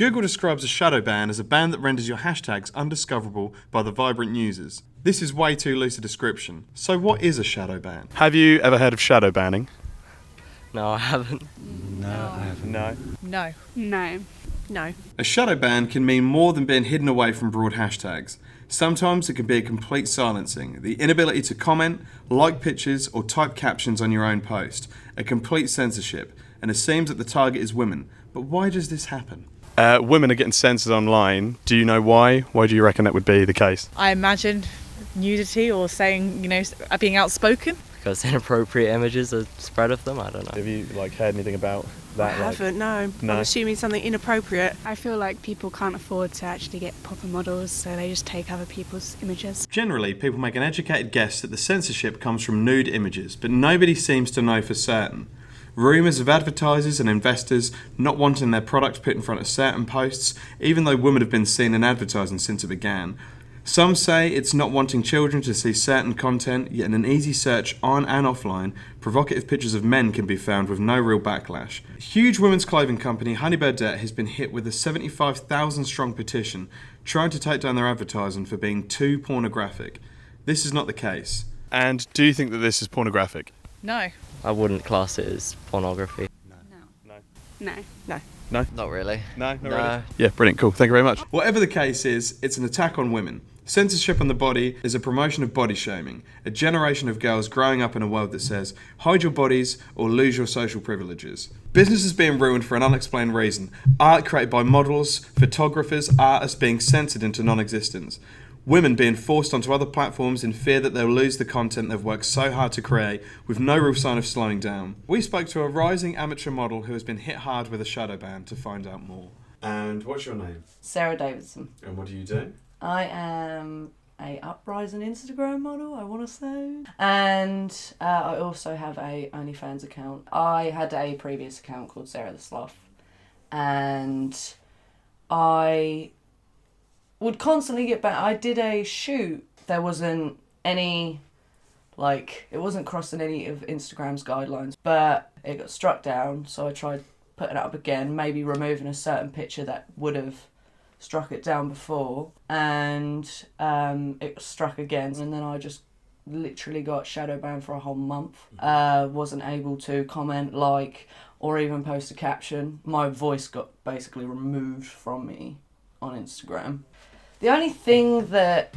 Google describes a shadow ban as a ban that renders your hashtags undiscoverable by the vibrant users. This is way too loose a description. So what is a shadow ban? Have you ever heard of shadow banning? No, I haven't. No, I haven't. No. No. No. No. A shadow ban can mean more than being hidden away from broad hashtags. Sometimes it can be a complete silencing, the inability to comment, like pictures, or type captions on your own post, a complete censorship, and it seems that the target is women. But why does this happen? Women are getting censored online. Do you know why? Why do you reckon that would be the case? I imagine nudity or saying, being outspoken. Because inappropriate images are spread of them, I don't know. Have you heard anything about that? I haven't, no. No. I'm assuming something inappropriate. I feel like people can't afford to actually get proper models, so they just take other people's images. Generally, people make an educated guess that the censorship comes from nude images, but nobody seems to know for certain. Rumours of advertisers and investors not wanting their product put in front of certain posts, even though women have been seen in advertising since it began. Some say it's not wanting children to see certain content, yet in an easy search on and offline, provocative pictures of men can be found with no real backlash. Huge women's clothing company Honey Birdette has been hit with a 75,000 strong petition trying to take down their advertising for being too pornographic. This is not the case. And do you think that this is pornographic? No. I wouldn't class it as pornography. No. Not really. No, not No. really. Yeah, brilliant, cool. Thank you very much. Whatever the case is, it's an attack on women. Censorship on the body is a promotion of body shaming, a generation of girls growing up in a world that says, hide your bodies or lose your social privileges. Business is being ruined for an unexplained reason. Art created by models, photographers, artists being censored into non-existence. Women being forced onto other platforms in fear that they'll lose the content they've worked so hard to create, with no real sign of slowing down. We spoke to a rising amateur model who has been hit hard with a shadow ban to find out more. And what's your name? Sarah Davidson. And what do you do? I am a uprising Instagram model, I want to say. And I also have a OnlyFans account. I had a previous account called Sarah the Sloth. And I would constantly get back. I did a shoot. There wasn't any, it wasn't crossing any of Instagram's guidelines. But it got struck down, so I tried putting it up again, maybe removing a certain picture that would have struck it down before, and it struck again, and then I just literally got shadow banned for a whole month. Wasn't able to comment, or even post a caption. My voice got basically removed from me on Instagram. The only thing that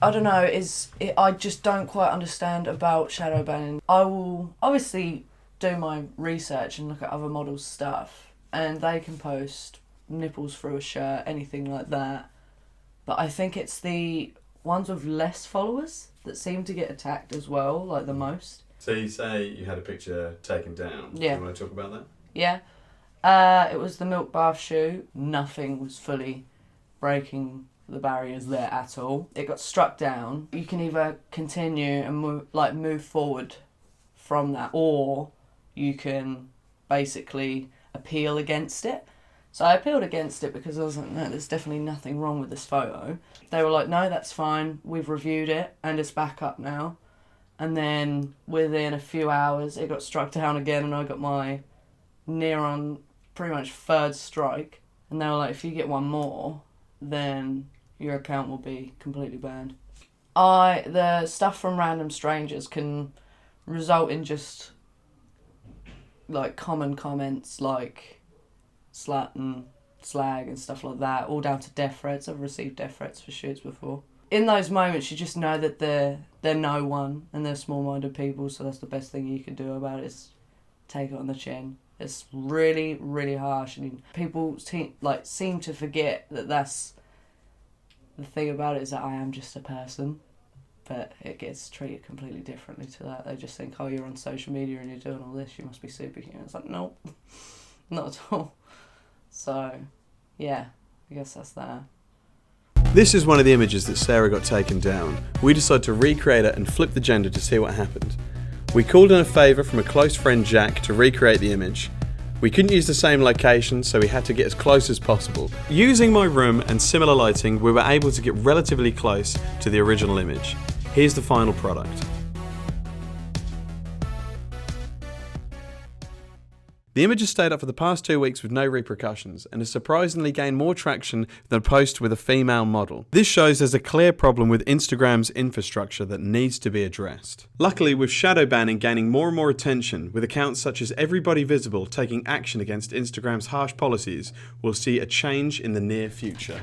I don't know is I just don't quite understand about shadow banning. I will obviously do my research and look at other models' stuff, and they can post nipples through a shirt, anything like that. But I think it's the ones with less followers that seem to get attacked as well, the most. So you say you had a picture taken down. Yeah. Do you want to talk about that? Yeah. It was the milk bath shoot. Nothing was fully breaking the barriers there at all. It got struck down. You can either continue and move forward from that, or you can basically appeal against it. So I appealed against it because I was like, no, there's definitely nothing wrong with this photo. They were like, no, that's fine. We've reviewed it and it's back up now. And then within a few hours, it got struck down again, and I got my near on pretty much third strike. And they were like, if you get one more, then your account will be completely banned. The stuff from random strangers can result in just common comments like slut and slag and stuff like that, all down to death threats. I've received death threats for shoots before. In those moments, you just know that they're no one and they're small-minded people, so that's the best thing you can do about it, is take it on the chin. It's really, really harsh, and people seem to forget that that's the thing about it, is that I am just a person, but it gets treated completely differently to that. They just think, oh, you're on social media and you're doing all this, you must be superhuman. It's like, nope, not at all. So, yeah, I guess that's that. This is one of the images that Sarah got taken down. We decided to recreate it and flip the gender to see what happened. We called in a favour from a close friend, Jack, to recreate the image. We couldn't use the same location, so we had to get as close as possible. Using my room and similar lighting, we were able to get relatively close to the original image. Here's the final product. The image has stayed up for the past 2 weeks with no repercussions and has surprisingly gained more traction than a post with a female model. This shows there's a clear problem with Instagram's infrastructure that needs to be addressed. Luckily, with shadow banning gaining more and more attention, with accounts such as Everybody Visible taking action against Instagram's harsh policies, we'll see a change in the near future.